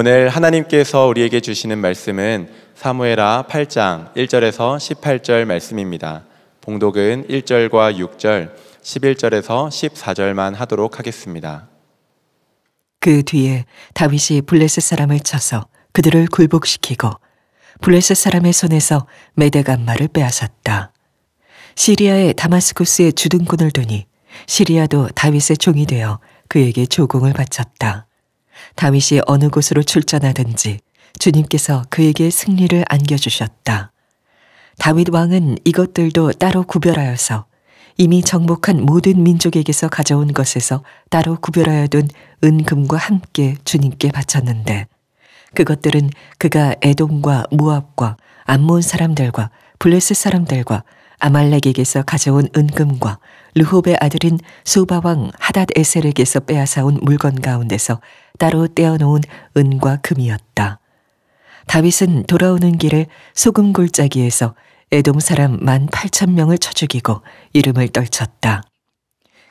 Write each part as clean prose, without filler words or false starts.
오늘 하나님께서 우리에게 주시는 말씀은 사무엘하 8장 1절에서 18절 말씀입니다. 봉독은 1절과 6절, 11절에서 14절만 하도록 하겠습니다. 그 뒤에 다윗이 블레셋 사람을 쳐서 그들을 굴복시키고 블레셋 사람의 손에서 메대간마를 빼앗았다. 시리아의 다마스쿠스에 주둔군을 두니 시리아도 다윗의 종이 되어 그에게 조공을 바쳤다. 다윗이 어느 곳으로 출전하든지 주님께서 그에게 승리를 안겨주셨다. 다윗 왕은 이것들도 따로 구별하여서 이미 정복한 모든 민족에게서 가져온 것에서 따로 구별하여 둔 은금과 함께 주님께 바쳤는데 그것들은 그가 에돔과 모압과 암몬 사람들과 블레셋 사람들과 아말렉에게서 가져온 은금과 르홉의 아들인 소바 왕 하닷 에셀에게서 빼앗아온 물건 가운데서 따로 떼어놓은 은과 금이었다. 다윗은 돌아오는 길에 소금 골짜기에서 에돔 사람 18,000명을 쳐 죽이고 이름을 떨쳤다.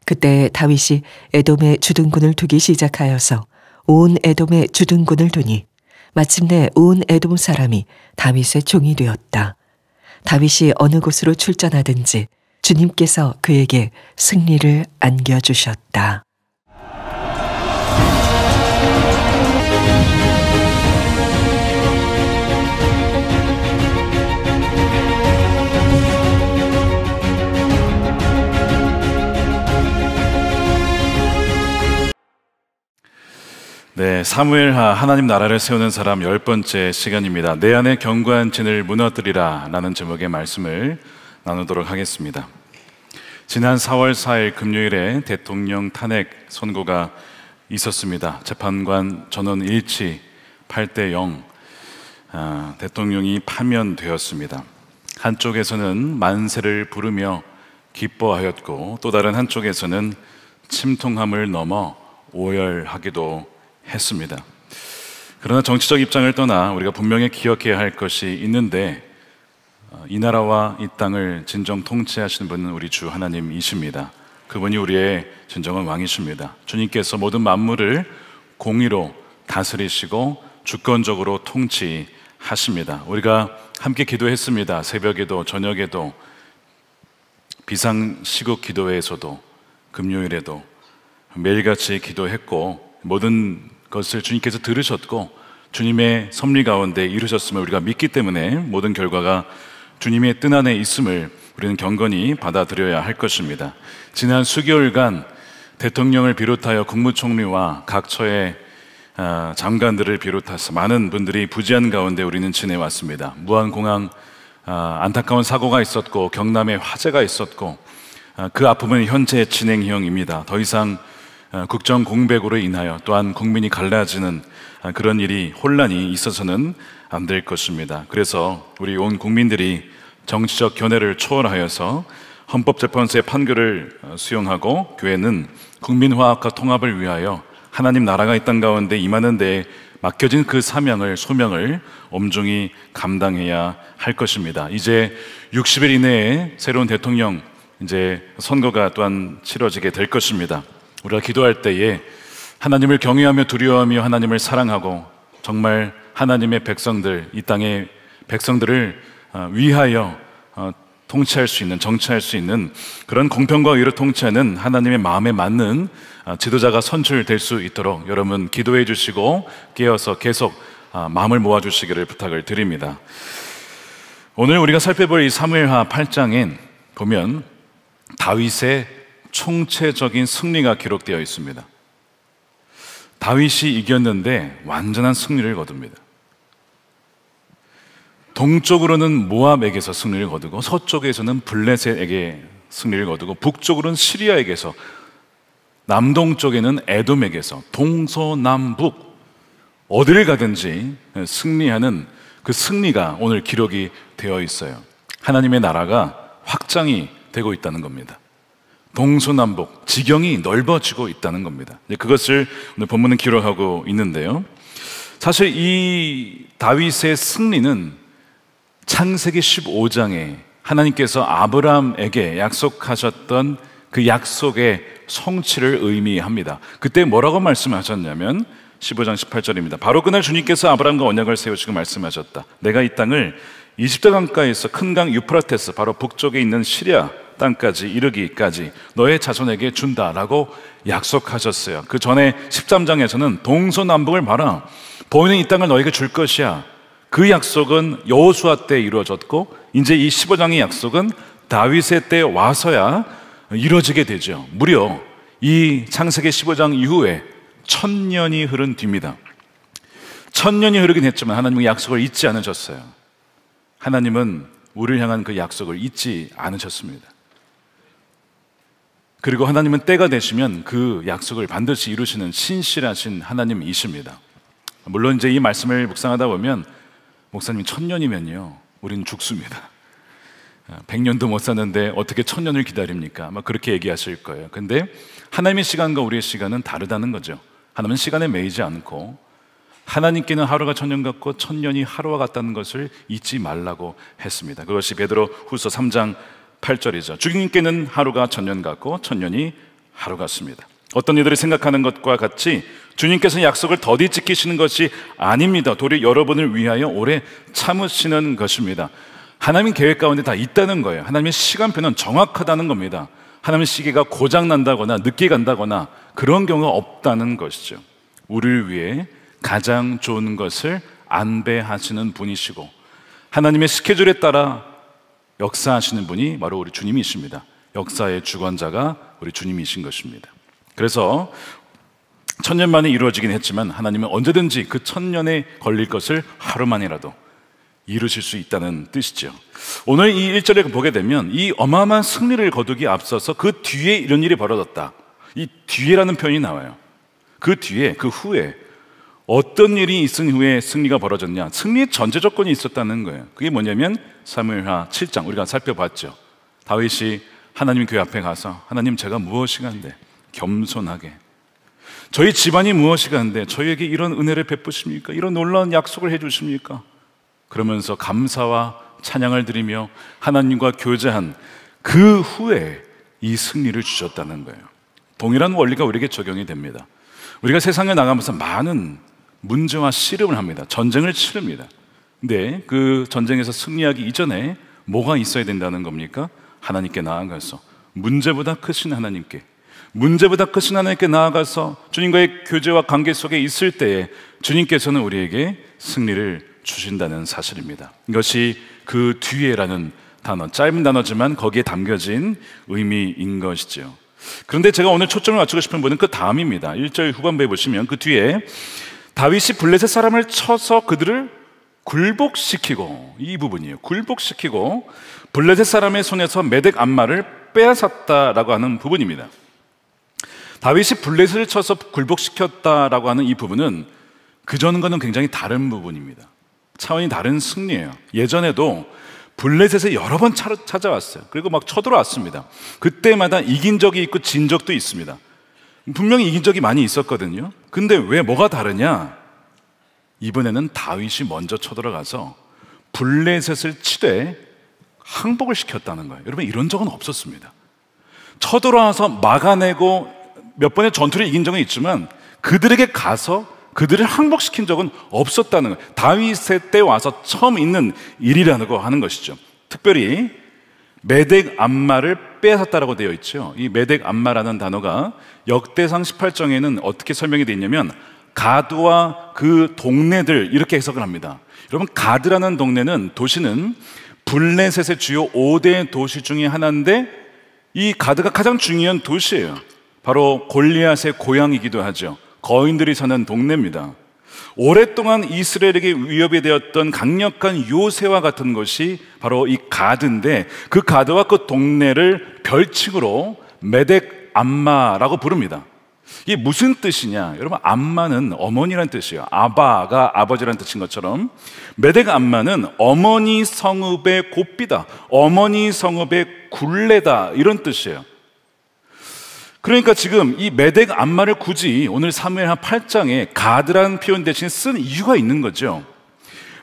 그때 다윗이 에돔에 주둔군을 두기 시작하여서 온 에돔에 주둔군을 두니 마침내 온 에돔 사람이 다윗의 종이 되었다. 다윗이 어느 곳으로 출전하든지 주님께서 그에게 승리를 안겨주셨다. 네, 사무엘하 하나님 나라를 세우는 사람 10번째 시간입니다. 내 안에 견고한 진을 무너뜨리라 라는 제목의 말씀을 나누도록 하겠습니다. 지난 4월 4일 금요일에 대통령 탄핵 선고가 있었습니다. 재판관 전원 일치 8대0 대통령이 파면되었습니다. 한쪽에서는 만세를 부르며 기뻐하였고 또 다른 한쪽에서는 침통함을 넘어 오열하기도 했습니다. 그러나 정치적 입장을 떠나 우리가 분명히 기억해야 할 것이 있는데 이 나라와 이 땅을 진정 통치하시는 분은 우리 주 하나님이십니다. 그분이 우리의 진정한 왕이십니다. 주님께서 모든 만물을 공의로 다스리시고 주권적으로 통치하십니다. 우리가 함께 기도했습니다. 새벽에도 저녁에도 비상시국 기도회에서도 금요일에도 매일같이 기도했고 모든 것을 주님께서 들으셨고 주님의 섭리 가운데 이루셨음을 우리가 믿기 때문에 모든 결과가 주님의 뜻 안에 있음을 우리는 경건히 받아들여야 할 것입니다. 지난 수개월간 대통령을 비롯하여 국무총리와 각 처의 장관들을 비롯해서 많은 분들이 부재한 가운데 우리는 지내왔습니다. 무안공항 안타까운 사고가 있었고 경남에 화재가 있었고 그 아픔은 현재 진행형입니다. 더 이상 국정 공백으로 인하여 또한 국민이 갈라지는 그런 일이 혼란이 있어서는 안 될 것입니다. 그래서 우리 온 국민들이 정치적 견해를 초월하여서 헌법재판소의 판결을 수용하고 교회는 국민화합과 통합을 위하여 하나님 나라가 이 땅 가운데 임하는 데에 맡겨진 그 사명을 소명을 엄중히 감당해야 할 것입니다. 이제 60일 이내에 새로운 대통령 이제 선거가 또한 치러지게 될 것입니다. 우리가 기도할 때에 하나님을 경외하며 두려워하며 하나님을 사랑하고 정말 하나님의 백성들, 이 땅의 백성들을 위하여 통치할 수 있는, 정치할 수 있는 그런 공평과 의로 통치하는 하나님의 마음에 맞는 지도자가 선출될 수 있도록 여러분 기도해 주시고 깨어서 계속 마음을 모아 주시기를 부탁을 드립니다. 오늘 우리가 살펴볼 이 사무엘하 8장엔 보면 다윗의 총체적인 승리가 기록되어 있습니다. 다윗이 이겼는데 완전한 승리를 거둡니다. 동쪽으로는 모압에게서 승리를 거두고 서쪽에서는 블레셋에게 승리를 거두고 북쪽으로는 시리아에게서 남동쪽에는 에돔에게서 동서남북 어디를 가든지 승리하는 그 승리가 오늘 기록이 되어 있어요. 하나님의 나라가 확장이 되고 있다는 겁니다. 동서남북 지경이 넓어지고 있다는 겁니다. 그것을 오늘 본문은 기록하고 있는데요. 사실 이 다윗의 승리는 창세기 15장에 하나님께서 아브라함에게 약속하셨던 그 약속의 성취를 의미합니다. 그때 뭐라고 말씀하셨냐면 15장 18절입니다. 바로 그날 주님께서 아브라함과 언약을 세우시고 말씀하셨다. 내가 이 땅을 이집트 강가에서 큰 강 유프라테스 바로 북쪽에 있는 시리아 땅까지 이르기까지 너의 자손에게 준다라고 약속하셨어요. 그 전에 13장에서는 동서남북을 봐라, 보이는 이 땅을 너에게 줄 것이야. 그 약속은 여호수아 때 이루어졌고 이제 이 15장의 약속은 다윗의 때 와서야 이루어지게 되죠. 무려 이 창세기 15장 이후에 1000년이 흐른 뒤입니다. 1000년이 흐르긴 했지만 하나님은 약속을 잊지 않으셨어요. 하나님은 우리를 향한 그 약속을 잊지 않으셨습니다. 그리고 하나님은 때가 되시면 그 약속을 반드시 이루시는 신실하신 하나님이십니다. 물론 이제 이 말씀을 묵상하다 보면 목사님 1000년이면요 우린 죽습니다. 100년도 못 사는데 어떻게 1000년을 기다립니까? 아마 그렇게 얘기하실 거예요. 근데 하나님의 시간과 우리의 시간은 다르다는 거죠. 하나님은 시간에 매이지 않고 하나님께는 하루가 1000년 같고 1000년이 하루와 같다는 것을 잊지 말라고 했습니다. 그것이 베드로 후서 3장 8절이죠. 주님께는 하루가 1000년 같고 1000년이 하루 같습니다. 어떤 이들이 생각하는 것과 같이 주님께서 약속을 더디 지키시는 것이 아닙니다. 도리어 여러분을 위하여 오래 참으시는 것입니다. 하나님 계획 가운데 다 있다는 거예요. 하나님의 시간표는 정확하다는 겁니다. 하나님의 시계가 고장난다거나 늦게 간다거나 그런 경우가 없다는 것이죠. 우리를 위해 가장 좋은 것을 안배하시는 분이시고 하나님의 스케줄에 따라 역사하시는 분이 바로 우리 주님이십니다. 역사의 주관자가 우리 주님이신 것입니다. 그래서 1000년 만에 이루어지긴 했지만 하나님은 언제든지 그 1000년에 걸릴 것을 하루만이라도 이루실 수 있다는 뜻이죠. 오늘 이 1절에 보게 되면 이 어마어마한 승리를 거두기 앞서서 그 뒤에 이런 일이 벌어졌다. 이 뒤에라는 표현이 나와요. 그 뒤에, 그 후에 어떤 일이 있은 후에 승리가 벌어졌냐? 승리의 전제 조건이 있었다는 거예요. 그게 뭐냐면 사무엘하 7장 우리가 살펴봤죠. 다윗이 하나님 교회 앞에 가서 하나님 제가 무엇이간데 겸손하게 저희 집안이 무엇이간데 저희에게 이런 은혜를 베푸십니까? 이런 놀라운 약속을 해주십니까? 그러면서 감사와 찬양을 드리며 하나님과 교제한 그 후에 이 승리를 주셨다는 거예요. 동일한 원리가 우리에게 적용이 됩니다. 우리가 세상에 나가면서 많은 문제와 씨름을 합니다. 전쟁을 치릅니다. 근데 그 전쟁에서 승리하기 이전에 뭐가 있어야 된다는 겁니까? 하나님께 나아가서 문제보다 크신 하나님께, 문제보다 크신 하나님께 나아가서 주님과의 교제와 관계 속에 있을 때에 주님께서는 우리에게 승리를 주신다는 사실입니다. 이것이 그 뒤에라는 단어, 짧은 단어지만 거기에 담겨진 의미인 것이죠. 그런데 제가 오늘 초점을 맞추고 싶은 부분은 그 다음입니다. 1절 후반부에 보시면 그 뒤에 다윗이 블레셋 사람을 쳐서 그들을 굴복시키고, 이 부분이에요. 굴복시키고 블레셋 사람의 손에서 메덱 암마를 빼앗았다라고 하는 부분입니다. 다윗이 블레셋을 쳐서 굴복시켰다라고 하는 이 부분은 그전과는 굉장히 다른 부분입니다. 차원이 다른 승리예요. 예전에도 블레셋에 여러 번 찾아왔어요. 그리고 막 쳐들어왔습니다. 그때마다 이긴 적이 있고 진 적도 있습니다. 분명히 이긴 적이 많이 있었거든요. 근데 왜 뭐가 다르냐? 이번에는 다윗이 먼저 쳐들어가서 블레셋을 치되 항복을 시켰다는 거예요. 여러분, 이런 적은 없었습니다. 쳐들어와서 막아내고 몇 번의 전투를 이긴 적은 있지만 그들에게 가서 그들을 항복시킨 적은 없었다는 거예요. 다윗의 때 와서 처음 있는 일이라고 하는 것이죠. 특별히 메덱 암마를 빼앗았다라고 되어 있죠. 이 메덱 암마라는 단어가 역대상 18장에는 어떻게 설명이 되어 있냐면 가드와 그 동네들 이렇게 해석을 합니다. 여러분, 가드라는 동네는 도시는 블레셋의 주요 5대 도시 중에 하나인데 이 가드가 가장 중요한 도시예요. 바로 골리앗의 고향이기도 하죠. 거인들이 사는 동네입니다. 오랫동안 이스라엘에게 위협이 되었던 강력한 요새와 같은 것이 바로 이 가드인데 그 가드와 그 동네를 별칭으로 메덱 암마라고 부릅니다. 이게 무슨 뜻이냐? 여러분, 암마는 어머니란 뜻이에요. 아바가 아버지란 뜻인 것처럼 메덱 암마는 어머니 성읍의 고삐다, 어머니 성읍의 굴레다, 이런 뜻이에요. 그러니까 지금 이 메덱 암마를 굳이 오늘 사무엘하 8장에 가드라는 표현 대신 쓴 이유가 있는 거죠.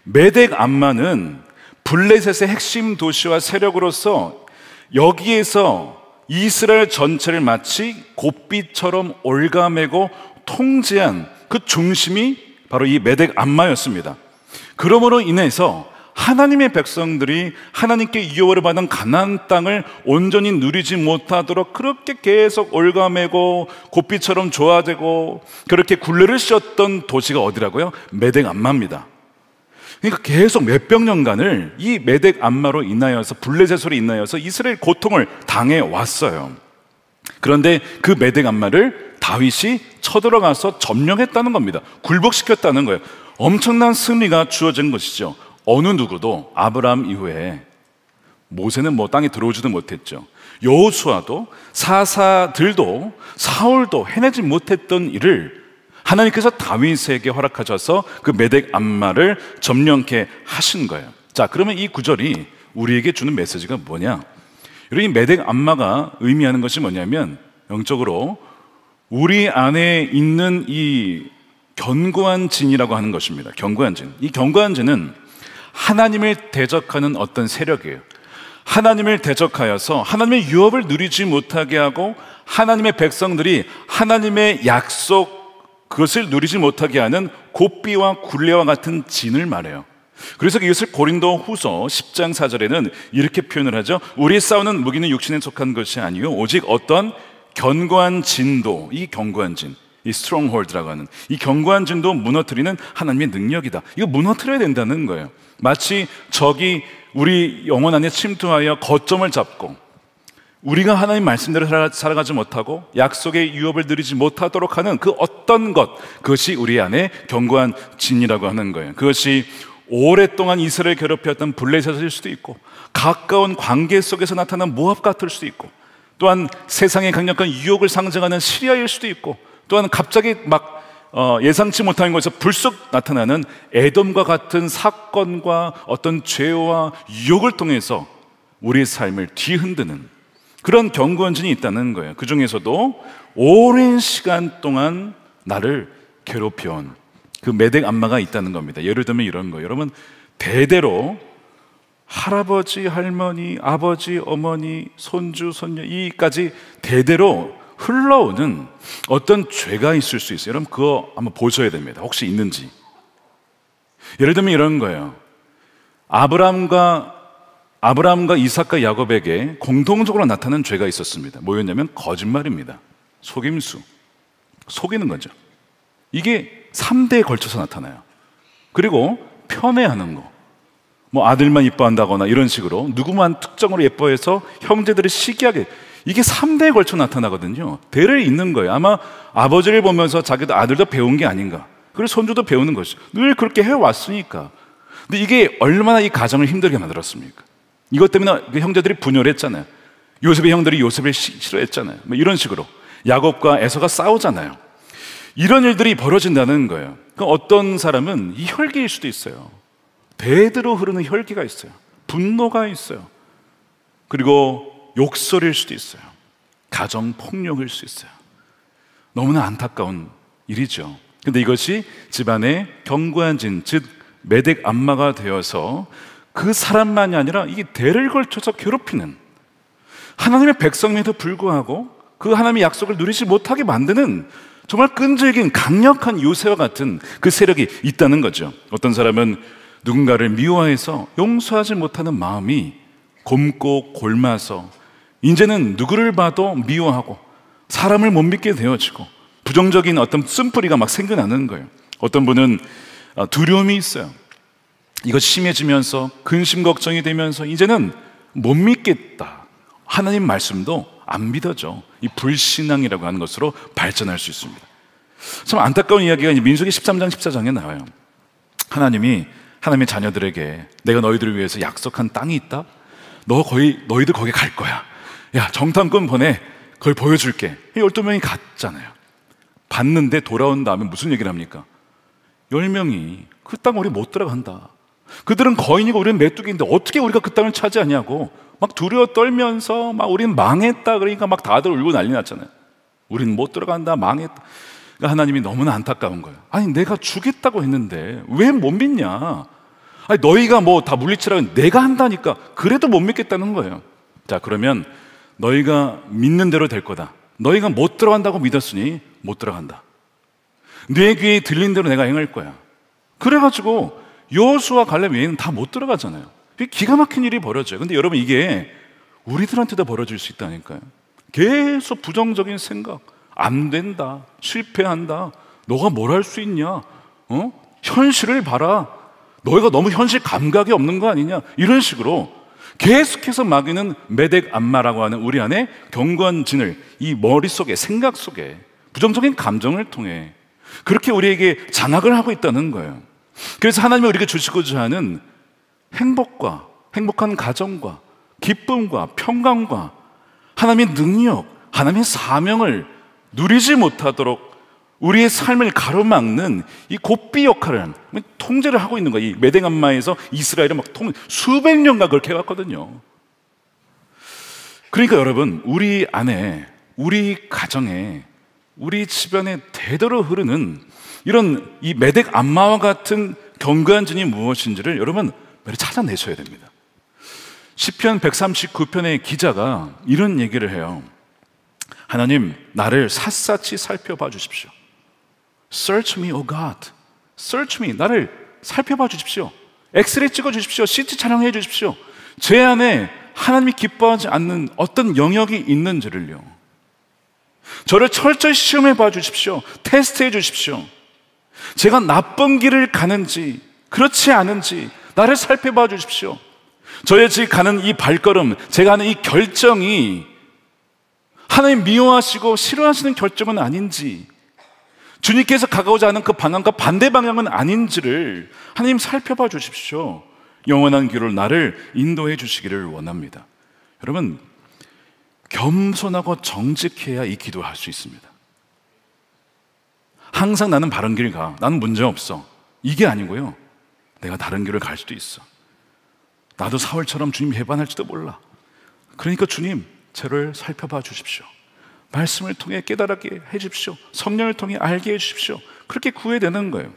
메덱 암마는 블레셋의 핵심 도시와 세력으로서 여기에서 이스라엘 전체를 마치 고삐처럼 올가매고 통제한 그 중심이 바로 이 메덱 암마였습니다. 그러므로 인해서 하나님의 백성들이 하나님께 유업을 받은 가나안 땅을 온전히 누리지 못하도록 그렇게 계속 올가매고 고삐처럼 조아되고 그렇게 굴레를 씌웠던 도시가 어디라고요? 메덱 암마입니다. 그러니까 계속 몇백 년간을 이 메덱 암마로 인하여서 블레셋으로 인하여서 이스라엘 고통을 당해 왔어요. 그런데 그 메덱 암마를 다윗이 쳐들어가서 점령했다는 겁니다. 굴복시켰다는 거예요. 엄청난 승리가 주어진 것이죠. 어느 누구도 아브라함 이후에, 모세는 뭐 땅에 들어오지도 못했죠. 여호수아도 사사들도 사울도 해내지 못했던 일을 하나님께서 다윗에게 허락하셔서 그 메덱 암마를 점령케 하신 거예요. 자, 그러면 이 구절이 우리에게 주는 메시지가 뭐냐? 이 메덱 암마가 의미하는 것이 뭐냐면, 영적으로 우리 안에 있는 이 견고한 진이라고 하는 것입니다. 견고한 진. 이 견고한 진은 하나님을 대적하는 어떤 세력이에요. 하나님을 대적하여서 하나님의 유업을 누리지 못하게 하고 하나님의 백성들이 하나님의 약속, 그것을 누리지 못하게 하는 고삐와 굴레와 같은 진을 말해요. 그래서 이것을 고린도 후서 10장 4절에는 이렇게 표현을 하죠. 우리 싸우는 무기는 육신에 속한 것이 아니요 오직 어떤 견고한 진도, 이 견고한 진, 이 스트롱홀드라고 하는 이 견고한 진도 무너뜨리는 하나님의 능력이다. 이거 무너뜨려야 된다는 거예요. 마치 적이 우리 영혼 안에 침투하여 거점을 잡고 우리가 하나님 말씀대로 살아가지 못하고 약속의 유업을 누리지 못하도록 하는 그 어떤 것, 그것이 우리 안에 견고한 진이라고 하는 거예요. 그것이 오랫동안 이스라엘을 괴롭혔던 블레셋일 수도 있고, 가까운 관계 속에서 나타난 모압 같을 수도 있고, 또한 세상의 강력한 유혹을 상징하는 시리아일 수도 있고, 또한 갑자기 막 예상치 못한 곳에서 불쑥 나타나는 에돔과 같은 사건과 어떤 죄와 유혹을 통해서 우리의 삶을 뒤흔드는 그런 견고한 진이 있다는 거예요. 그 중에서도 오랜 시간 동안 나를 괴롭혀온 그 메덱 암마가 있다는 겁니다. 예를 들면 이런 거예요. 여러분, 대대로 할아버지, 할머니, 아버지, 어머니, 손주, 손녀 이까지 대대로 흘러오는 어떤 죄가 있을 수 있어요. 여러분, 그거 한번 보셔야 됩니다. 혹시 있는지. 예를 들면 이런 거예요. 아브라함과 이삭과 야곱에게 공통적으로 나타나는 죄가 있었습니다. 뭐였냐면 거짓말입니다. 속임수, 속이는 거죠. 이게 3대에 걸쳐서 나타나요. 그리고 편애하는 거, 뭐 아들만 이뻐한다거나 이런 식으로 누구만 특정으로 예뻐해서 형제들이 시기하게, 이게 3대에 걸쳐 나타나거든요. 대를 잇는 거예요. 아마 아버지를 보면서 자기도 아들도 배운 게 아닌가. 그리고 손주도 배우는 것이죠. 늘 그렇게 해왔으니까. 근데 이게 얼마나 이 가정을 힘들게 만들었습니까? 이것 때문에 그 형제들이 분열을 했잖아요. 요셉의 형들이 요셉을 싫어했잖아요. 뭐 이런 식으로 야곱과 에서가 싸우잖아요. 이런 일들이 벌어진다는 거예요. 그러니까 어떤 사람은 이 혈기일 수도 있어요. 대대로 흐르는 혈기가 있어요. 분노가 있어요. 그리고 욕설일 수도 있어요. 가정폭력일 수 있어요. 너무나 안타까운 일이죠. 근데 이것이 집안의 견고한 진, 즉 메덱 암마가 되어서 그 사람만이 아니라 이게 대를 걸쳐서 괴롭히는, 하나님의 백성임에도 불구하고 그 하나님의 약속을 누리지 못하게 만드는 정말 끈질긴 강력한 요새와 같은 그 세력이 있다는 거죠. 어떤 사람은 누군가를 미워해서 용서하지 못하는 마음이 곪고 골마서 이제는 누구를 봐도 미워하고 사람을 못 믿게 되어지고 부정적인 어떤 쓴뿌리가 막 생겨나는 거예요. 어떤 분은 두려움이 있어요. 이것이 심해지면서 근심 걱정이 되면서 이제는 못 믿겠다. 하나님 말씀도 안 믿어져. 이 불신앙이라고 하는 것으로 발전할 수 있습니다. 참 안타까운 이야기가 민수기 13장 14장에 나와요. 하나님이 하나님의 자녀들에게 내가 너희들을 위해서 약속한 땅이 있다. 너희들 거기 갈 거야. 야, 정탐꾼 보내. 그걸 보여줄게. 12명이 갔잖아요. 봤는데 돌아온 다음에 무슨 얘기를 합니까? 10명이 그 땅 우리 못 들어간다. 그들은 거인이고 우리는 메뚜기인데 어떻게 우리가 그 땅을 차지하냐고 막 두려워 떨면서 막 우리는 망했다. 그러니까 막 다들 울고 난리 났잖아요. 우리는 못 들어간다. 망했다. 그러니까 하나님이 너무나 안타까운 거예요. 아니, 내가 주겠다고 했는데 왜 못 믿냐? 아니, 너희가 뭐 다 물리치라고 내가 한다니까. 그래도 못 믿겠다는 거예요. 자, 그러면 너희가 믿는 대로 될 거다. 너희가 못 들어간다고 믿었으니 못 들어간다. 내 귀에 들린 대로 내가 행할 거야. 그래가지고 여호수아 갈렙 외에는 다 못 들어가잖아요. 기가 막힌 일이 벌어져요. 근데 여러분, 이게 우리들한테도 벌어질 수 있다니까요. 계속 부정적인 생각, 안 된다, 실패한다, 너가 뭘 할 수 있냐, 현실을 봐라, 너희가 너무 현실 감각이 없는 거 아니냐, 이런 식으로 계속해서 마귀는 메덱 암마라고 하는 우리 안에 견고한 진을, 이 머릿속에, 생각 속에 부정적인 감정을 통해 그렇게 우리에게 장악을 하고 있다는 거예요. 그래서 하나님이 우리에게 주시고자 하는 행복과, 행복한 가정과 기쁨과 평강과 하나님의 능력, 하나님의 사명을 누리지 못하도록 우리의 삶을 가로막는 이 고삐 역할을, 통제를 하고 있는 거예요. 이 메덱 암마에서 이스라엘을 막 수백 년간 그렇게 해왔거든요. 그러니까 여러분, 우리 안에, 우리 가정에, 우리 집안에 대대로 흐르는 이런 이 메덱 암마와 같은 견고한 진이 무엇인지를 여러분 매일 찾아내셔야 됩니다. 시편 139편의 기자가 이런 얘기를 해요. 하나님, 나를 샅샅이 살펴봐 주십시오. Search me, O God. Search me. 나를 살펴봐 주십시오. 엑스레이 찍어 주십시오. CT 촬영해 주십시오. 제 안에 하나님이 기뻐하지 않는 어떤 영역이 있는지를요. 저를 철저히 시험해 봐 주십시오. 테스트해 주십시오. 제가 나쁜 길을 가는지 그렇지 않은지 나를 살펴봐 주십시오. 저의 지금 가는 이 발걸음, 제가 하는 이 결정이 하나님 미워하시고 싫어하시는 결정은 아닌지, 주님께서 가고자 하는 그 방향과 반대 방향은 아닌지를 하나님 살펴봐 주십시오. 영원한 길로 나를 인도해 주시기를 원합니다. 여러분, 겸손하고 정직해야 이 기도할 수 있습니다. 항상 나는 바른 길 가, 나는 문제 없어, 이게 아니고요. 내가 다른 길을 갈 수도 있어. 나도 사울처럼 주님 해반할지도 몰라. 그러니까 주님, 저를 살펴봐 주십시오. 말씀을 통해 깨달게 해 주십시오. 성령을 통해 알게 해 주십시오. 그렇게 구해야 되는 거예요.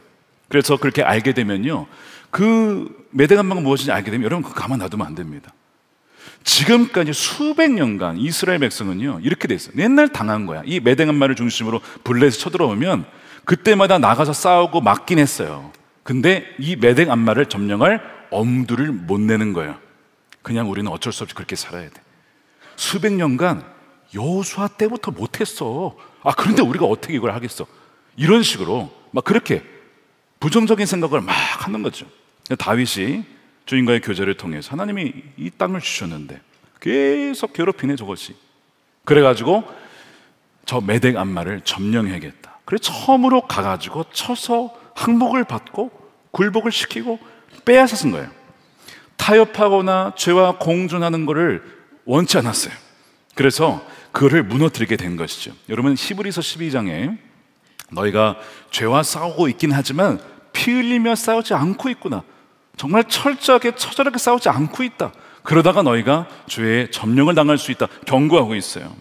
그래서 그렇게 알게 되면요, 그 메덱 암마가 무엇인지 알게 되면 여러분, 그거 가만 놔두면 안 됩니다. 지금까지 수백 년간 이스라엘 백성은요 이렇게 돼 있어요. 맨날 당한 거야. 이 메덱 암마를 중심으로 블레셋 쳐들어오면 그때마다 나가서 싸우고 맞긴 했어요. 근데 이 메덱 암마를 점령할 엄두를 못 내는 거예요. 그냥 우리는 어쩔 수 없이 그렇게 살아야 돼. 수백 년간 여호수아 때부터 못했어. 그런데 우리가 어떻게 이걸 하겠어? 이런 식으로 막 그렇게 부정적인 생각을 막 하는 거죠. 다윗이 주님과의 교제를 통해서 하나님이 이 땅을 주셨는데 계속 괴롭히네 저것이. 그래가지고 저 메덱 암마를 점령해야겠다. 그래 처음으로 가가지고 쳐서 항복을 받고 굴복을 시키고 빼앗았은 거예요. 타협하거나 죄와 공존하는 것을 원치 않았어요. 그래서 그를 무너뜨리게 된 것이죠. 여러분, 히브리서 12장에 너희가 죄와 싸우고 있긴 하지만 피 흘리며 싸우지 않고 있구나. 정말 철저하게 처절하게 싸우지 않고 있다. 그러다가 너희가 죄의 점령을 당할 수 있다. 경고하고 있어요.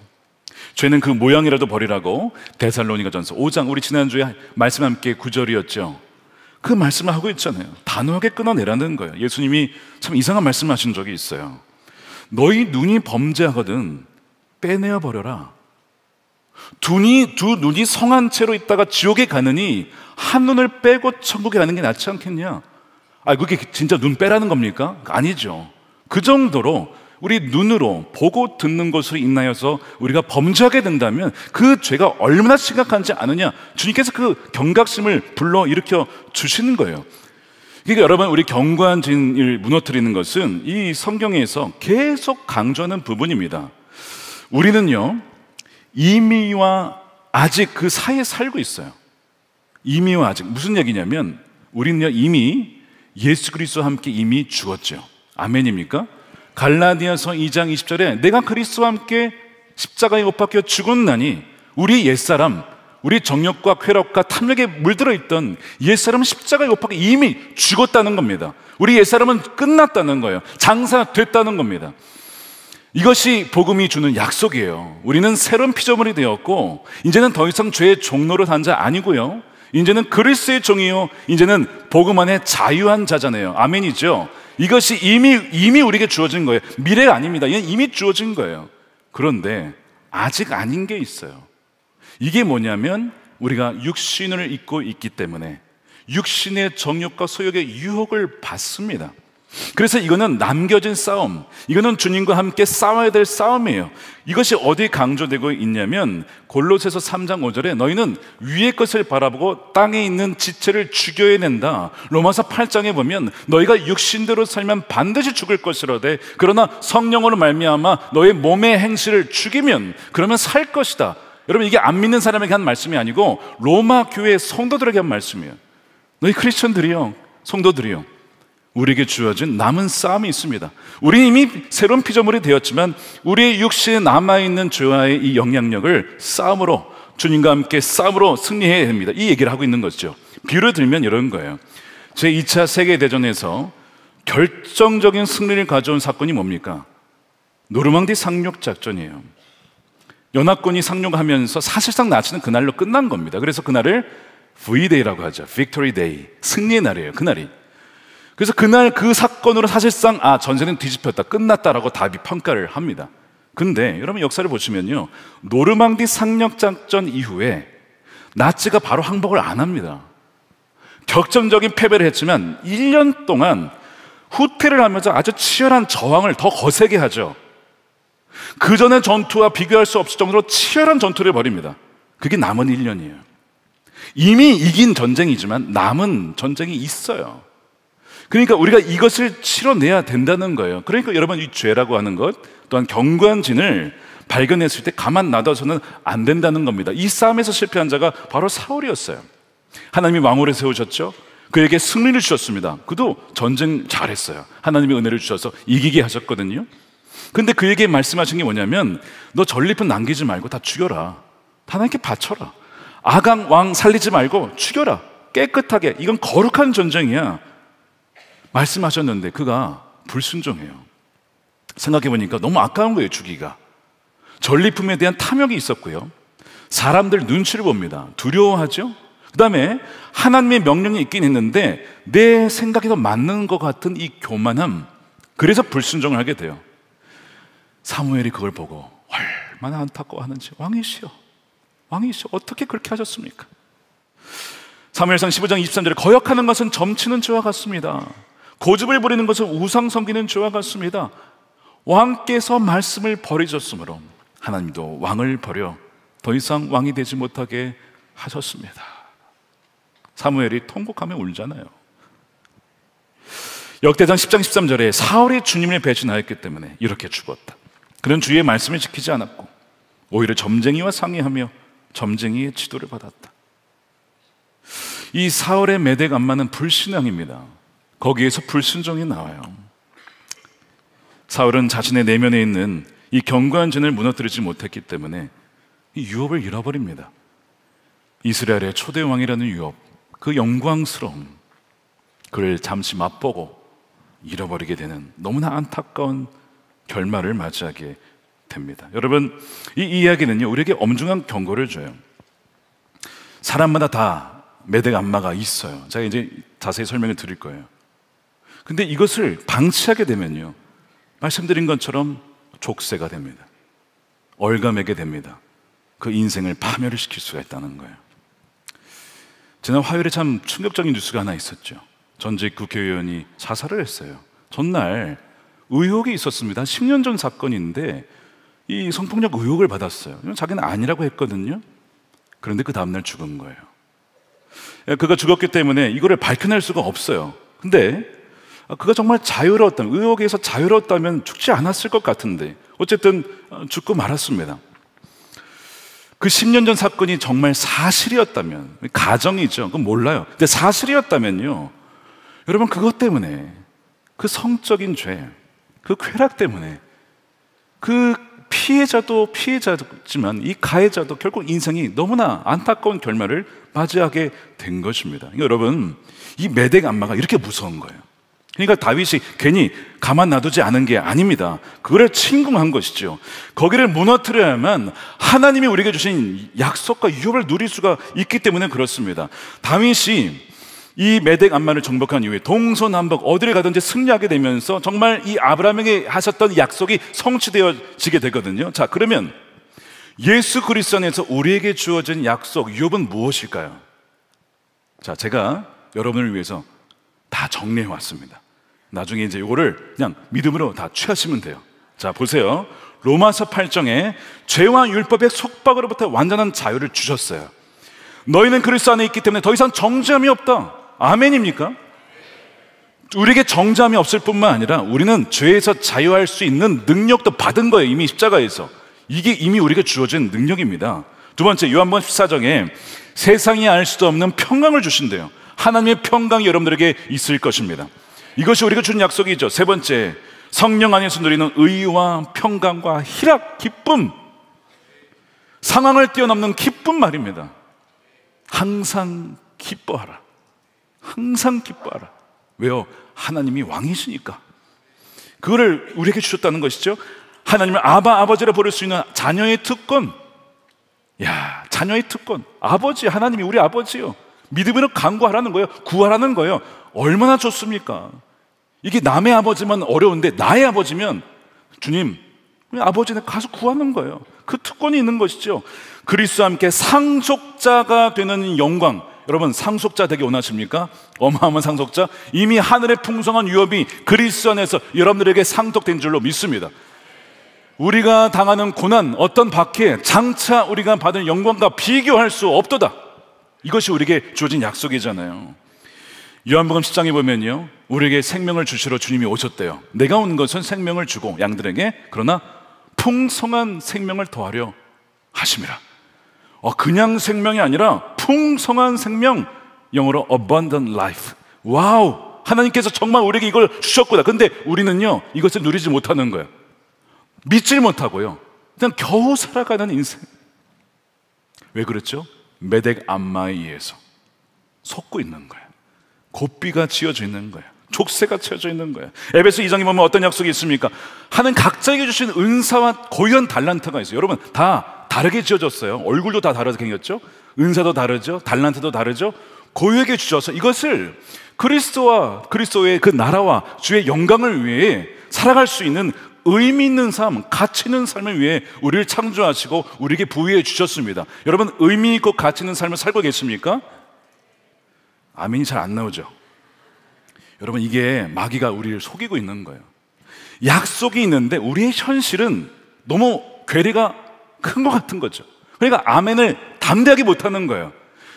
죄는 그 모양이라도 버리라고 데살로니가전서 5장, 우리 지난주에 말씀 함께 9절이었죠. 그 말씀을 하고 있잖아요. 단호하게 끊어내라는 거예요. 예수님이 참 이상한 말씀을 하신 적이 있어요. 너희 눈이 범죄하거든 빼내어 버려라. 두 눈이 성한 채로 있다가 지옥에 가느니 한 눈을 빼고 천국에 가는 게 낫지 않겠냐? 그게 진짜 눈 빼라는 겁니까? 아니죠. 그 정도로 우리 눈으로 보고 듣는 것으로 인하여서 우리가 범죄하게 된다면 그 죄가 얼마나 심각한지 아느냐? 주님께서 그 경각심을 불러일으켜 주시는 거예요. 그러니까 여러분, 우리 견고한 진을 무너뜨리는 것은 이 성경에서 계속 강조하는 부분입니다. 우리는요 이미와 아직 그 사이에 살고 있어요. 이미와 아직, 무슨 얘기냐면 우리는요 이미 예수 그리스도와 함께 이미 죽었죠. 아멘입니까? 갈라디아서 2장 20절에 내가 그리스도와 함께 십자가에 못 박혀 죽었나니 우리 옛사람, 우리 정욕과 쾌락과 탐욕에 물들어 있던 옛사람은 십자가에 못 박혀 이미 죽었다는 겁니다. 우리 옛사람은 끝났다는 거예요. 장사됐다는 겁니다. 이것이 복음이 주는 약속이에요. 우리는 새로운 피조물이 되었고 이제는 더 이상 죄의 종로로 산 자 아니고요, 이제는 그리스도의 종이요, 이제는 복음 안에 자유한 자잖아요. 아멘이죠. 이것이 이미 우리에게 주어진 거예요. 미래가 아닙니다. 이건 이미 주어진 거예요. 그런데 아직 아닌 게 있어요. 이게 뭐냐면 우리가 육신을 입고 있기 때문에 육신의 정욕과 소욕의 유혹을 받습니다. 그래서 이거는 남겨진 싸움, 이거는 주님과 함께 싸워야 될 싸움이에요. 이것이 어디 강조되고 있냐면 골로새서 3장 5절에 너희는 위의 것을 바라보고 땅에 있는 지체를 죽여야 된다. 로마서 8장에 보면 너희가 육신대로 살면 반드시 죽을 것이로되 그러나 성령으로 말미암아 너의 몸의 행실을 죽이면 그러면 살 것이다. 여러분, 이게 안 믿는 사람에게 한 말씀이 아니고 로마 교회 성도들에게 한 말씀이에요. 너희 크리스천들이요, 성도들이요, 우리에게 주어진 남은 싸움이 있습니다. 우리는 이미 새로운 피조물이 되었지만 우리의 육신에 남아있는 죄와의 이 영향력을 싸움으로, 주님과 함께 싸움으로 승리해야 됩니다. 이 얘기를 하고 있는 것이죠. 비유를 들면 이런 거예요. 제2차 세계대전에서 결정적인 승리를 가져온 사건이 뭡니까? 노르망디 상륙 작전이에요. 연합군이 상륙하면서 사실상 나치는 그날로 끝난 겁니다. 그래서 그날을 V-Day라고 하죠. Victory Day, 승리의 날이에요. 그날이. 그래서 그날 그 사건으로 사실상 전세는 뒤집혔다, 끝났다라고 다비 평가를 합니다. 근데 여러분 역사를 보시면요, 노르망디 상륙 작전 이후에 나치가 바로 항복을 안 합니다. 격정적인 패배를 했지만 1년 동안 후퇴를 하면서 아주 치열한 저항을 더 거세게 하죠. 그 전의 전투와 비교할 수 없을 정도로 치열한 전투를 벌입니다. 그게 남은 1년이에요. 이미 이긴 전쟁이지만 남은 전쟁이 있어요. 그러니까 우리가 이것을 치러내야 된다는 거예요. 그러니까 여러분, 이 죄라고 하는 것, 또한 견고한 진을 발견했을 때 가만 놔둬서는 안 된다는 겁니다. 이 싸움에서 실패한 자가 바로 사울이었어요. 하나님이 왕으로 세우셨죠. 그에게 승리를 주셨습니다. 그도 전쟁 잘했어요. 하나님이 은혜를 주셔서 이기게 하셨거든요. 근데 그에게 말씀하신 게 뭐냐면 너 전리품 남기지 말고 다 죽여라. 하나님께 바쳐라. 아강 왕 살리지 말고 죽여라. 깨끗하게. 이건 거룩한 전쟁이야 말씀하셨는데 그가 불순종해요. 생각해보니까 너무 아까운 거예요. 죽이가. 전리품에 대한 탐욕이 있었고요, 사람들 눈치를 봅니다. 두려워하죠. 그 다음에 하나님의 명령이 있긴 했는데 내 생각이 더 맞는 것 같은 이 교만함, 그래서 불순종을 하게 돼요. 사무엘이 그걸 보고 얼마나 안타까워하는지, 왕이시여 어떻게 그렇게 하셨습니까? 사무엘상 15장 23절에 거역하는 것은 점치는 죄와 같습니다. 고집을 부리는 것은 우상 섬기는 죄와 같습니다. 왕께서 말씀을 버리셨으므로 하나님도 왕을 버려 더 이상 왕이 되지 못하게 하셨습니다. 사무엘이 통곡하며 울잖아요. 역대상 10장 13절에 사울이 주님을 배신하였기 때문에 이렇게 죽었다. 그는 주의 말씀을 지키지 않았고 오히려 점쟁이와 상의하며 점쟁이의 지도를 받았다. 이 사울의 메대 간마는 불신앙입니다. 거기에서 불순종이 나와요. 사울은 자신의 내면에 있는 이 견고한 진을 무너뜨리지 못했기 때문에 이 유업을 잃어버립니다. 이스라엘의 초대 왕이라는 유업, 그 영광스러움, 그를 잠시 맛보고 잃어버리게 되는 너무나 안타까운 결말을 맞이하게 됩니다. 여러분, 이 이야기는요, 우리에게 엄중한 경고를 줘요. 사람마다 다 메대 안마가 있어요. 제가 이제 자세히 설명을 드릴 거예요. 근데 이것을 방치하게 되면요, 말씀드린 것처럼 족쇄가 됩니다. 얼감하게 됩니다. 그 인생을 파멸을 시킬 수가 있다는 거예요. 지난 화요일에 참 충격적인 뉴스가 하나 있었죠. 전직 국회의원이 자살을 했어요. 전날 의혹이 있었습니다. 10년 전 사건인데 이 성폭력 의혹을 받았어요. 자기는 아니라고 했거든요. 그런데 그 다음날 죽은 거예요. 그가 죽었기 때문에 이거를 밝혀낼 수가 없어요. 근데 그가 정말 자유로웠다면, 의혹에서 자유로웠다면 죽지 않았을 것 같은데 어쨌든 죽고 말았습니다. 그 10년 전 사건이 정말 사실이었다면, 가정이죠, 그건 몰라요. 근데 사실이었다면요, 여러분, 그것 때문에, 그 성적인 죄, 그 쾌락 때문에 그 피해자도 피해자지만 이 가해자도 결국 인생이 너무나 안타까운 결말을 맞이하게 된 것입니다. 여러분, 이 메대 안마가 이렇게 무서운 거예요. 그러니까 다윗이 괜히 가만 놔두지 않은 게 아닙니다. 그거를 침공한 것이죠. 거기를 무너뜨려야만 하나님이 우리에게 주신 약속과 유업을 누릴 수가 있기 때문에 그렇습니다. 다윗이 이 메덱 암만을 정복한 이후에 동서남북 어디를 가든지 승리하게 되면서 정말 이 아브라함에게 하셨던 약속이 성취되어지게 되거든요. 자, 그러면 예수 그리스도 안에서 우리에게 주어진 약속, 유업은 무엇일까요? 자, 제가 여러분을 위해서 다 정리해 왔습니다. 나중에 이제 이거를 그냥 믿음으로 다 취하시면 돼요. 자, 보세요. 로마서 8장에 죄와 율법의 속박으로부터 완전한 자유를 주셨어요. 너희는 그리스도 안에 있기 때문에 더 이상 정죄함이 없다. 아멘입니까? 우리에게 정죄함이 없을 뿐만 아니라 우리는 죄에서 자유할 수 있는 능력도 받은 거예요. 이미 십자가에서. 이게 이미 우리가 주어진 능력입니다. 두 번째, 요한복음 14장에 세상이 알 수도 없는 평강을 주신대요. 하나님의 평강이 여러분들에게 있을 것입니다. 이것이 우리가 준 약속이죠. 세 번째, 성령 안에서 누리는 의와 평강과 희락, 기쁨, 상황을 뛰어넘는 기쁨 말입니다. 항상 기뻐하라. 항상 기뻐하라. 왜요? 하나님이 왕이시니까. 그거를 우리에게 주셨다는 것이죠. 하나님을 아바, 아버지라 부를 수 있는 자녀의 특권. 야, 자녀의 특권. 아버지, 하나님이 우리 아버지요. 믿음으로 간구하라는 거예요. 구하라는 거예요. 얼마나 좋습니까? 이게 남의 아버지만 어려운데 나의 아버지면 주님, 아버지는 가서 구하는 거예요. 그 특권이 있는 것이죠. 그리스도와 함께 상속자가 되는 영광. 여러분, 상속자 되기 원하십니까? 어마어마한 상속자. 이미 하늘의 풍성한 유업이 그리스도 안에서 여러분들에게 상속된 줄로 믿습니다. 우리가 당하는 고난, 어떤 박해, 장차 우리가 받은 영광과 비교할 수 없도다. 이것이 우리에게 주어진 약속이잖아요. 요한복음 10장에 보면요, 우리에게 생명을 주시러 주님이 오셨대요. 내가 온 것은 생명을 주고 양들에게, 그러나 풍성한 생명을 더하려 하심이라. 그냥 생명이 아니라 풍성한 생명, 영어로 abundant life. 와우, 하나님께서 정말 우리에게 이걸 주셨구나. 근데 우리는요, 이것을 누리지 못하는 거예요. 믿질 못하고요, 그냥 겨우 살아가는 인생. 왜 그렇죠? 메덱 암마에 의해서 속고 있는 거예요. 고삐가 지어져 있는 거예요. 족쇄가 채워져 있는 거예요. 에베소 2장에 보면 어떤 약속이 있습니까? 하나님 각자에게 주신 은사와 고유한 달란트가 있어요. 여러분, 다 다르게 지어졌어요. 얼굴도 다 다르게 생겼죠. 은사도 다르죠. 달란트도 다르죠. 고유에게 주셔서 이것을 그리스도와 그리스도의 그 나라와 주의 영광을 위해 살아갈 수 있는 의미 있는 삶, 가치 있는 삶을 위해 우리를 창조하시고 우리에게 부여해 주셨습니다. 여러분, 의미 있고 가치 있는 삶을 살고 계십니까? 아멘이 잘 안 나오죠. 여러분, 이게 마귀가 우리를 속이고 있는 거예요. 약속이 있는데 우리의 현실은 너무 괴리가 큰 것 같은 거죠. 그러니까 아멘을 담대하게 못하는 거예요.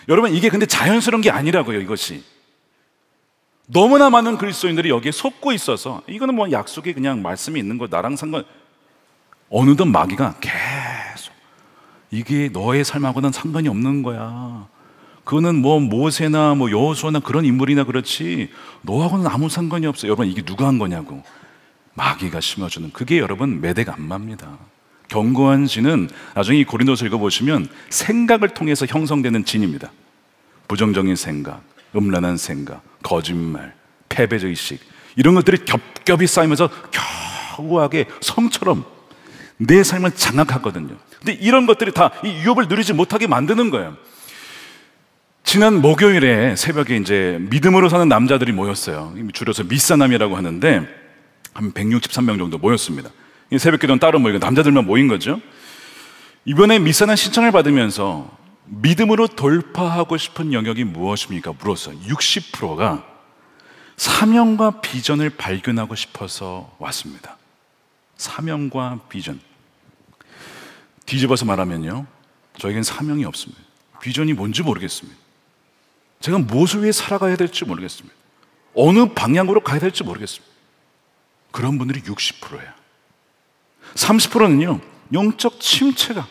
여러분, 이게 근데 자연스러운 게 아니라고요. 이것이 너무나 많은 그리스도인들이 여기에 속고 있어서 이거는 뭐 약속이 그냥 말씀이 있는 거 나랑 상관. 어느덧 마귀가 계속 이게 너의 삶하고는 상관이 없는 거야. 그거는 뭐 모세나 뭐 여호수아나 그런 인물이나 그렇지 너하고는 아무 상관이 없어요. 여러분, 이게 누가 한 거냐고. 마귀가 심어주는, 그게 여러분 메덱 암마입니다. 견고한 진은 나중에 이 고린도서 읽어보시면 생각을 통해서 형성되는 진입니다. 부정적인 생각, 음란한 생각, 거짓말, 패배의식, 이런 것들이 겹겹이 쌓이면서 겨우하게 성처럼 내 삶을 장악하거든요. 근데 이런 것들이 다 이 유업을 누리지 못하게 만드는 거예요. 지난 목요일에 새벽에 이제 믿음으로 사는 남자들이 모였어요. 줄여서 미사남이라고 하는데 한 163명 정도 모였습니다. 새벽 기도는 따로 모이고 남자들만 모인 거죠. 이번에 미사남 신청을 받으면서 믿음으로 돌파하고 싶은 영역이 무엇입니까? 물었어요. 60%가 사명과 비전을 발견하고 싶어서 왔습니다. 사명과 비전. 뒤집어서 말하면요, 저에겐 사명이 없습니다. 비전이 뭔지 모르겠습니다. 제가 무엇을 위해 살아가야 될지 모르겠습니다. 어느 방향으로 가야 될지 모르겠습니다. 그런 분들이 60%예요. 30%는요, 영적 침체가,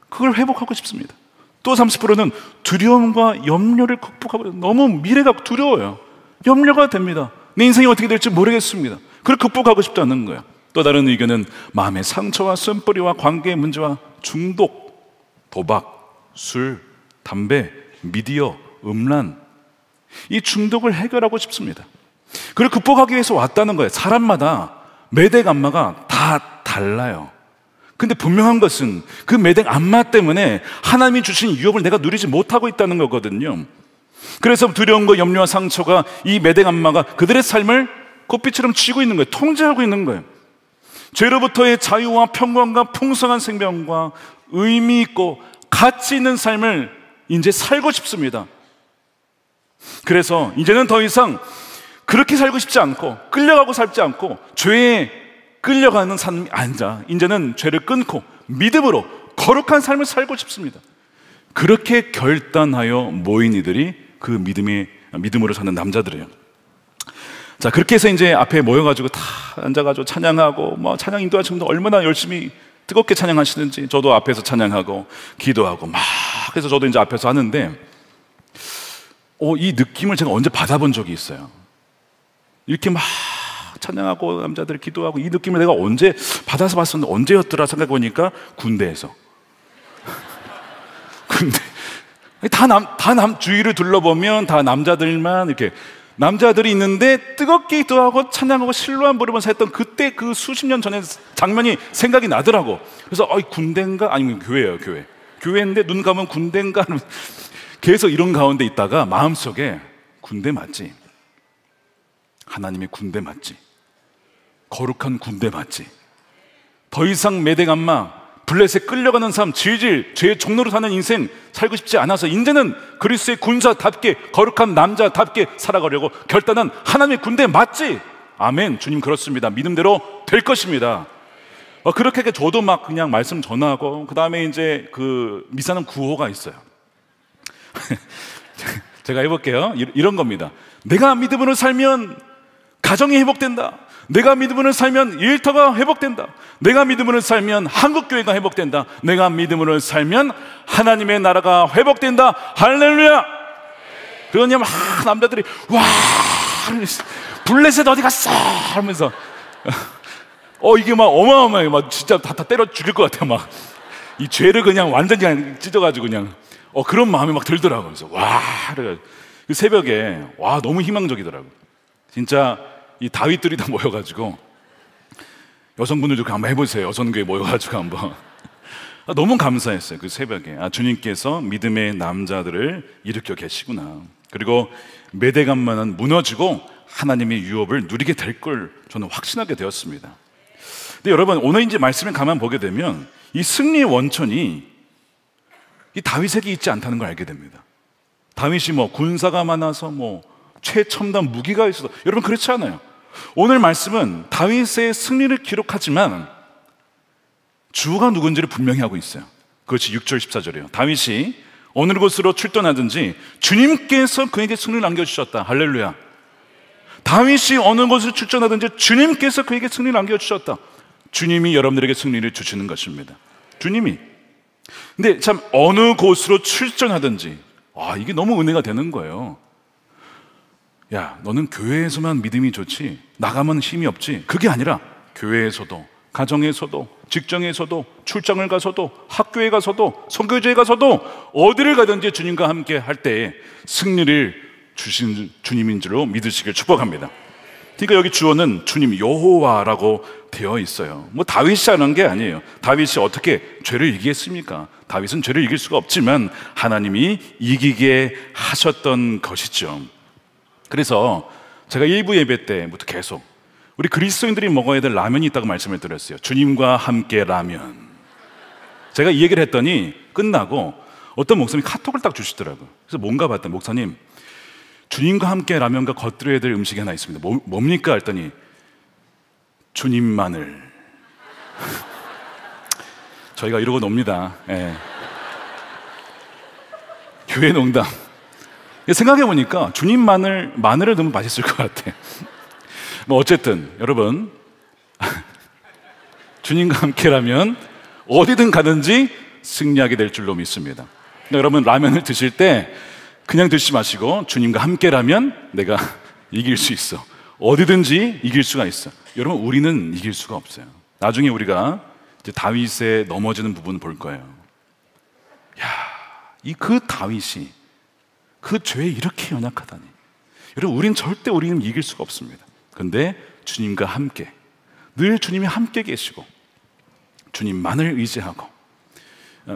그걸 회복하고 싶습니다. 또 30%는 두려움과 염려를 극복하고, 너무 미래가 두려워요. 염려가 됩니다. 내 인생이 어떻게 될지 모르겠습니다. 그걸 극복하고 싶다는 거예요. 또 다른 의견은 마음의 상처와 쓴뿌리와 관계의 문제와 중독, 도박, 술, 담배, 미디어, 음란, 이 중독을 해결하고 싶습니다. 그걸 극복하기 위해서 왔다는 거예요. 사람마다 메덱 암마가 다 달라요. 근데 분명한 것은 그 메덱 암마 때문에 하나님이 주신 유업을 내가 누리지 못하고 있다는 거거든요. 그래서 두려움과 염려와 상처가 이 메덱 암마가 그들의 삶을 꽃빛처럼 쥐고 있는 거예요. 통제하고 있는 거예요. 죄로부터의 자유와 평강과 풍성한 생명과 의미 있고 가치 있는 삶을 이제 살고 싶습니다. 그래서 이제는 더 이상 그렇게 살고 싶지 않고 끌려가고 살지 않고 죄에 끌려가는 삶이 아니라 이제는 죄를 끊고 믿음으로 거룩한 삶을 살고 싶습니다. 그렇게 결단하여 모인 이들이 그 믿음으로 사는 남자들이에요. 자, 그렇게 해서 이제 앞에 모여가지고 다 앉아가지고 찬양하고 뭐 찬양 인도하시는 분들 얼마나 열심히 뜨겁게 찬양하시는지 저도 앞에서 찬양하고 기도하고 막 해서 저도 이제 앞에서 하는데 이 느낌을 제가 언제 받아본 적이 있어요. 이렇게 막 찬양하고 남자들이 기도하고 이 느낌을 내가 언제 받아서 봤었는데 언제였더라 생각해보니까 군대에서 군대 주위를 둘러보면 다 남자들만 이렇게 남자들이 있는데 뜨겁게 기도하고 찬양하고 실로암 부르면서 했던 그때 그 수십 년 전의 장면이 생각이 나더라고. 그래서 군대인가? 아니면 교회예요, 교회. 교회인데 눈 감으면 군대인가? 계속 이런 가운데 있다가 마음속에 군대 맞지? 하나님의 군대 맞지? 거룩한 군대 맞지? 더 이상 메대감마 블레셋에 끌려가는 삶, 질질 죄의 종로로 사는 인생 살고 싶지 않아서 이제는 그리스도의 군사답게 거룩한 남자답게 살아가려고 결단한 하나님의 군대 맞지? 아멘. 주님 그렇습니다. 믿음대로 될 것입니다. 그렇게 저도 막 그냥 말씀 전하고 그 다음에 이제 그 미사는 구호가 있어요. 제가 해볼게요. 이런 겁니다. 내가 믿음으로 살면 가정이 회복된다. 내가 믿음으로 살면 일터가 회복된다. 내가 믿음으로 살면 한국교회가 회복된다. 내가 믿음으로 살면 하나님의 나라가 회복된다. 할렐루야. 그러냐 막 남자들이 와 블레셋 어디 갔어 하면서 이게 막 어마어마해. 막 진짜 다 때려 죽일 것 같아. 막 이 죄를 그냥 완전히 그냥 찢어가지고 그냥 그런 마음이 막 들더라고요. 그래서 와 그 새벽에 와 너무 희망적이더라고. 진짜 이 다윗들이 다 모여가지고 여성분들도 한번 해보세요. 여성교회 모여가지고 한번 너무 감사했어요. 그 새벽에 주님께서 믿음의 남자들을 일으켜 계시구나. 그리고 메대감만은 무너지고 하나님의 유업을 누리게 될 걸 저는 확신하게 되었습니다. 근데 여러분 오늘 이제 말씀을 가만 보게 되면 이 승리의 원천이 이 다윗에게 있지 않다는 걸 알게 됩니다. 다윗이 뭐 군사가 많아서 뭐 최첨단 무기가 있어서 여러분 그렇지 않아요. 오늘 말씀은 다윗의 승리를 기록하지만 주가 누군지를 분명히 하고 있어요. 그것이 6절 14절이에요. 다윗이 어느 곳으로 출전하든지 주님께서 그에게 승리를 안겨주셨다. 할렐루야. 다윗이 어느 곳으로 출전하든지 주님께서 그에게 승리를 안겨주셨다. 주님이 여러분들에게 승리를 주시는 것입니다. 주님이. 근데 참 어느 곳으로 출전하든지 이게 너무 은혜가 되는 거예요. 야, 너는 교회에서만 믿음이 좋지 나가면 힘이 없지. 그게 아니라 교회에서도 가정에서도 직장에서도 출장을 가서도 학교에 가서도 선교제에 가서도 어디를 가든지 주님과 함께 할 때에 승리를 주신 주님인 줄로 믿으시길 축복합니다. 그러니까 여기 주어는 주님 여호와라고 되어 있어요. 뭐 다윗이 하는 게 아니에요. 다윗이 어떻게 죄를 이기겠습니까? 다윗은 죄를 이길 수가 없지만 하나님이 이기게 하셨던 것이죠. 그래서 제가 1부 예배 때부터 계속 우리 그리스도인들이 먹어야 될 라면이 있다고 말씀을 드렸어요. 주님과 함께 라면. 제가 이 얘기를 했더니 끝나고 어떤 목사님이 카톡을 딱 주시더라고요. 그래서 뭔가 봤더니 목사님 주님과 함께 라면과 겉들여야 될 음식이 하나 있습니다. 뭡니까? 했더니 주님만을. 저희가 이러고 놉니다. 교회 농담. 생각해보니까 주님만을 마늘을 넣으면 맛있을 것 같아. 뭐 어쨌든 여러분 주님과 함께라면 어디든 가든지 승리하게 될 줄로 믿습니다. 여러분 라면을 드실 때 그냥 드시지 마시고 주님과 함께라면 내가 이길 수 있어. 어디든지 이길 수가 있어. 여러분 우리는 이길 수가 없어요. 나중에 우리가 이제 다윗의 넘어지는 부분을 볼 거예요. 그 다윗이 그 죄에 이렇게 연약하다니. 여러분 우리는 이길 수가 없습니다. 근데 주님과 함께 늘 주님이 함께 계시고 주님만을 의지하고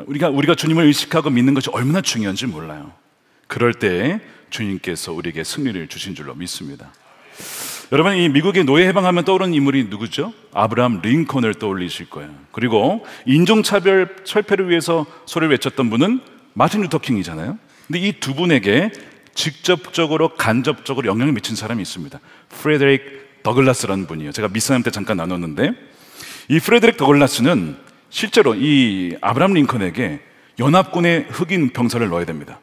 우리가 주님을 의식하고 믿는 것이 얼마나 중요한지 몰라요. 그럴 때 주님께서 우리에게 승리를 주신 줄로 믿습니다. 여러분, 이 미국의 노예 해방하면 떠오르는 인물이 누구죠? 아브라함 링컨을 떠올리실 거예요. 그리고 인종차별 철폐를 위해서 소리를 외쳤던 분은 마틴 루터 킹이잖아요. 근데 이 두 분에게 직접적으로 간접적으로 영향을 미친 사람이 있습니다. 프레데릭 더글라스라는 분이에요. 제가 미사님 때 잠깐 나눴는데, 이 프레데릭 더글라스는 실제로 이 아브라함 링컨에게 연합군의 흑인 병사를 넣어야 됩니다.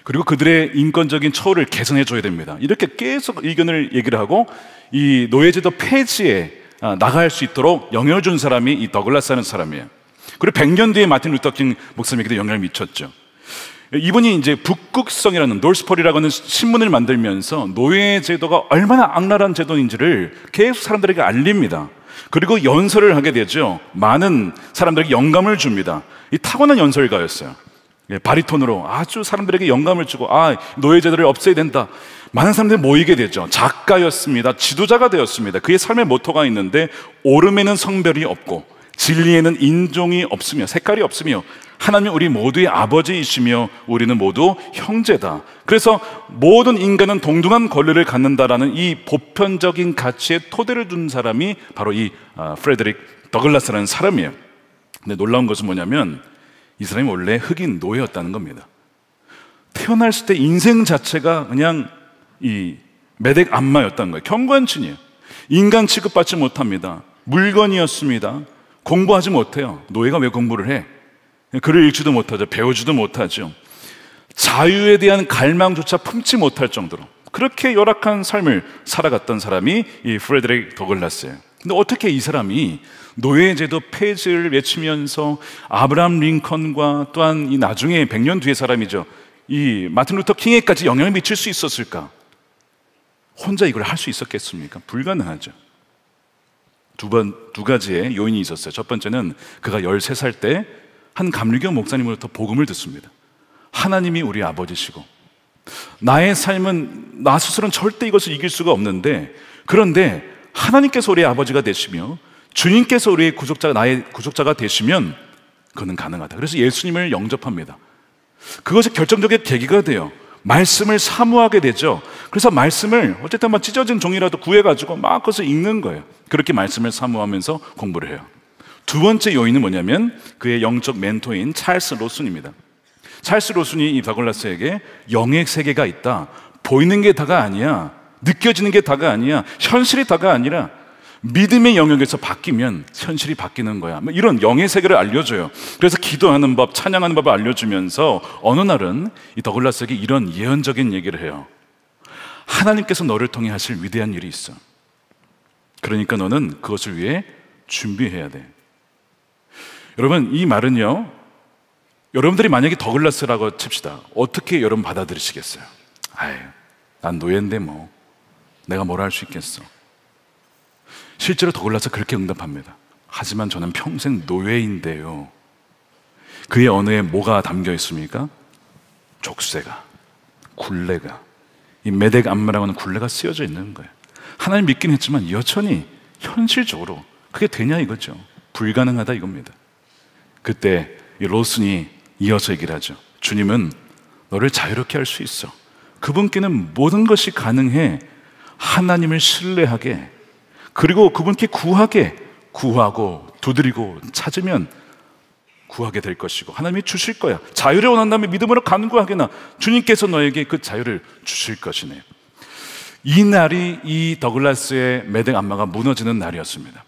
그리고 그들의 인권적인 처우를 개선해 줘야 됩니다. 이렇게 계속 의견을 얘기를 하고 이 노예제도 폐지에 나갈 수 있도록 영향을 준 사람이 이 더글라스라는 사람이에요. 그리고 100년 뒤에 마틴 루터 킹 목사님에게도 영향을 미쳤죠. 이분이 이제 북극성이라는 노스폴이라고 하는 신문을 만들면서 노예제도가 얼마나 악랄한 제도인지를 계속 사람들에게 알립니다. 그리고 연설을 하게 되죠. 많은 사람들에게 영감을 줍니다. 이 타고난 연설가였어요. 바리톤으로 아주 사람들에게 영감을 주고, 노예제도를 없애야 된다. 많은 사람들이 모이게 되죠. 작가였습니다. 지도자가 되었습니다. 그의 삶의 모토가 있는데, 옳음에는 성별이 없고 진리에는 인종이 없으며 색깔이 없으며 하나님은 우리 모두의 아버지이시며 우리는 모두 형제다. 그래서 모든 인간은 동등한 권리를 갖는다라는 이 보편적인 가치의 토대를 둔 사람이 바로 이 프레데릭 더글라스라는 사람이에요. 근데 놀라운 것은 뭐냐면 이 사람이 원래 흑인 노예였다는 겁니다. 태어났을 때 인생 자체가 그냥 이 메덱 안마였다는 거예요. 경관친이에요. 인간 취급받지 못합니다. 물건이었습니다. 공부하지 못해요. 노예가 왜 공부를 해? 글을 읽지도 못하죠. 배우지도 못하죠. 자유에 대한 갈망조차 품지 못할 정도로 그렇게 열악한 삶을 살아갔던 사람이 이 프레데릭 더글라스예요. 근데 어떻게 이 사람이 노예제도 폐지를 외치면서 아브라함 링컨과 또한 이 나중에 100년 뒤의 사람이죠, 이 마틴 루터 킹에까지 영향을 미칠 수 있었을까? 혼자 이걸 할 수 있었겠습니까? 불가능하죠. 두 가지의 요인이 있었어요. 첫 번째는 그가 13살 때 한 감리교 목사님으로부터 복음을 듣습니다. 하나님이 우리 아버지시고 나의 삶은 나 스스로는 절대 이것을 이길 수가 없는데, 그런데 하나님께서 우리의 아버지가 되시며 주님께서 우리의 구속자가, 나의 구속자가 되시면 그거는 가능하다. 그래서 예수님을 영접합니다. 그것이 결정적인 계기가 돼요. 말씀을 사모하게 되죠. 그래서 말씀을 어쨌든 막 찢어진 종이라도 구해가지고 막 그것을 읽는 거예요. 그렇게 말씀을 사모하면서 공부를 해요. 두 번째 요인은 뭐냐면 그의 영적 멘토인 찰스 로슨입니다. 찰스 로슨이 이 더글라스에게 영의 세계가 있다. 보이는 게 다가 아니야. 느껴지는 게 다가 아니야. 현실이 다가 아니라 믿음의 영역에서 바뀌면 현실이 바뀌는 거야. 이런 영의 세계를 알려줘요. 그래서 기도하는 법, 찬양하는 법을 알려주면서 어느 날은 이 더글라스에게 이런 예언적인 얘기를 해요. 하나님께서 너를 통해 하실 위대한 일이 있어. 그러니까 너는 그것을 위해 준비해야 돼. 여러분, 이 말은요, 여러분들이 만약에 더글라스라고 칩시다. 어떻게 여러분 받아들이시겠어요? 난 노예인데 뭐 내가 뭘 할 수 있겠어. 실제로 더글라스 그렇게 응답합니다. 하지만 저는 평생 노예인데요. 그의 언어에 뭐가 담겨 있습니까? 족쇄가, 굴레가, 이 메덱 안마라고 하는 굴레가 쓰여져 있는 거예요. 하나님 믿긴 했지만 여전히 현실적으로 그게 되냐 이거죠. 불가능하다 이겁니다. 그때 이 로슨이 이어서 얘기를 하죠. 주님은 너를 자유롭게 할 수 있어. 그분께는 모든 것이 가능해. 하나님을 신뢰하게, 그리고 그분께 구하고 두드리고 찾으면 구하게 될 것이고 하나님이 주실 거야. 자유를 원한다면 믿음으로 간구하게나 주님께서 너에게 그 자유를 주실 것이네. 이 날이 이 더글라스의 메덱 안마가 무너지는 날이었습니다.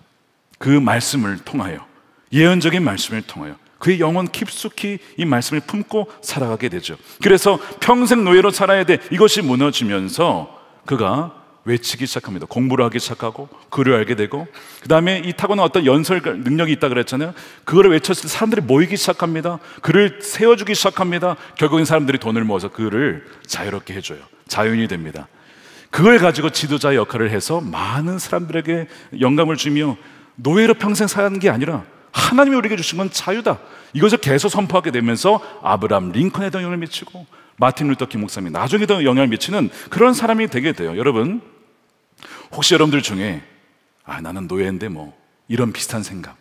그 말씀을 통하여, 예언적인 말씀을 통하여 그의 영혼 깊숙이 이 말씀을 품고 살아가게 되죠. 그래서 평생 노예로 살아야 돼. 이것이 무너지면서 그가 외치기 시작합니다. 공부를 하기 시작하고 글을 알게 되고, 그 다음에 이 타고난 어떤 연설 능력이 있다 그랬잖아요. 그거를 외쳤을 때 사람들이 모이기 시작합니다. 글을 세워주기 시작합니다. 결국엔 사람들이 돈을 모아서 그를 자유롭게 해줘요. 자유인이 됩니다. 그걸 가지고 지도자의 역할을 해서 많은 사람들에게 영감을 주며 노예로 평생 사는 게 아니라 하나님이 우리에게 주신 건 자유다. 이것을 계속 선포하게 되면서 아브라함 링컨에도 영향을 미치고 마틴 루터 킹 목사님 나중에도 영향을 미치는 그런 사람이 되게 돼요. 여러분, 혹시 여러분들 중에 나는 노예인데 뭐 이런 비슷한 생각,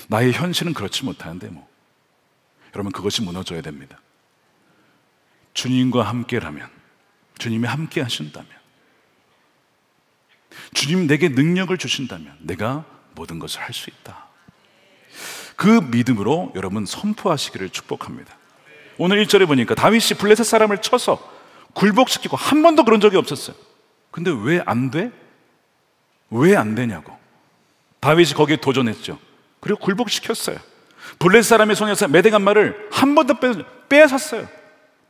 나의 현실은 그렇지 못하는데 뭐, 여러분 그것이 무너져야 됩니다. 주님과 함께라면, 주님이 함께 하신다면 주님 내게 능력을 주신다면 내가 모든 것을 할 수 있다. 그 믿음으로 여러분 선포하시기를 축복합니다. 오늘 1절에 보니까 다윗이 블레셋 사람을 쳐서 굴복시키고 한 번도 그런 적이 없었어요. 근데 왜 안 돼? 왜 안 되냐고. 다윗이 거기에 도전했죠. 그리고 굴복시켰어요. 블레셋 사람의 손에서 메대간말을 한 번도 빼앗았어요.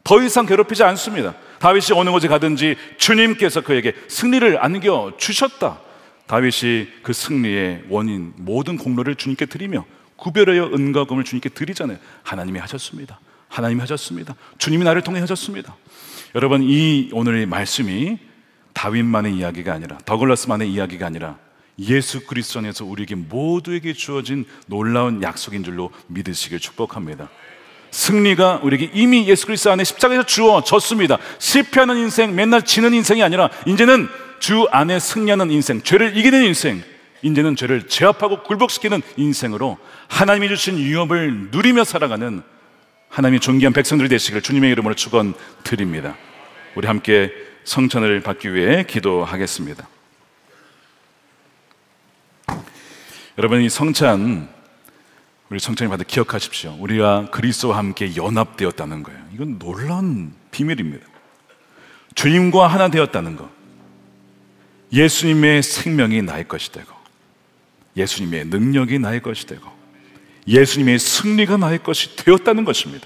더 이상 괴롭히지 않습니다. 다윗이 어느 곳에 가든지 주님께서 그에게 승리를 안겨주셨다. 다윗이 그 승리의 원인, 모든 공로를 주님께 드리며 구별하여 은과 금을 주님께 드리잖아요. 하나님이 하셨습니다. 하나님이 하셨습니다. 주님이 나를 통해 하셨습니다. 여러분, 이 오늘의 말씀이 다윗만의 이야기가 아니라, 더글라스만의 이야기가 아니라 예수 그리스도 안에서 우리에게 모두에게 주어진 놀라운 약속인 줄로 믿으시길 축복합니다. 승리가 우리에게 이미 예수 그리스도 안에 십자가에서 주어졌습니다. 실패하는 인생, 맨날 지는 인생이 아니라 이제는 주 안에 승리하는 인생, 죄를 이기는 인생, 이제는 죄를 제압하고 굴복시키는 인생으로 하나님이 주신 유업을 누리며 살아가는 하나님의 존귀한 백성들이 되시기를 주님의 이름으로 축원드립니다. 우리 함께 성찬을 받기 위해 기도하겠습니다. 여러분, 이 성찬, 우리 성찬을 받아 기억하십시오. 우리가 그리스도와 함께 연합되었다는 거예요. 이건 놀라운 비밀입니다. 주님과 하나 되었다는 것, 예수님의 생명이 나의 것이 되고, 예수님의 능력이 나의 것이 되고, 예수님의 승리가 나의 것이 되었다는 것입니다.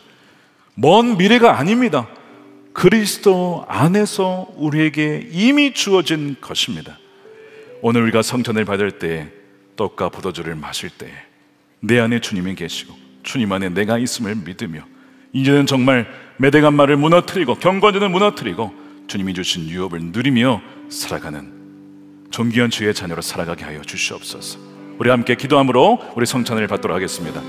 먼 미래가 아닙니다. 그리스도 안에서 우리에게 이미 주어진 것입니다. 오늘 우리가 성찬을 받을 때, 떡과 포도주를 마실 때 내 안에 주님이 계시고 주님 안에 내가 있음을 믿으며 이제는 정말 메대간말을 무너뜨리고 경건전을 무너뜨리고 주님이 주신 유업을 누리며 살아가는 존귀한 주의 자녀로 살아가게 하여 주시옵소서. 우리 함께 기도함으로 우리 성찬을 받도록 하겠습니다.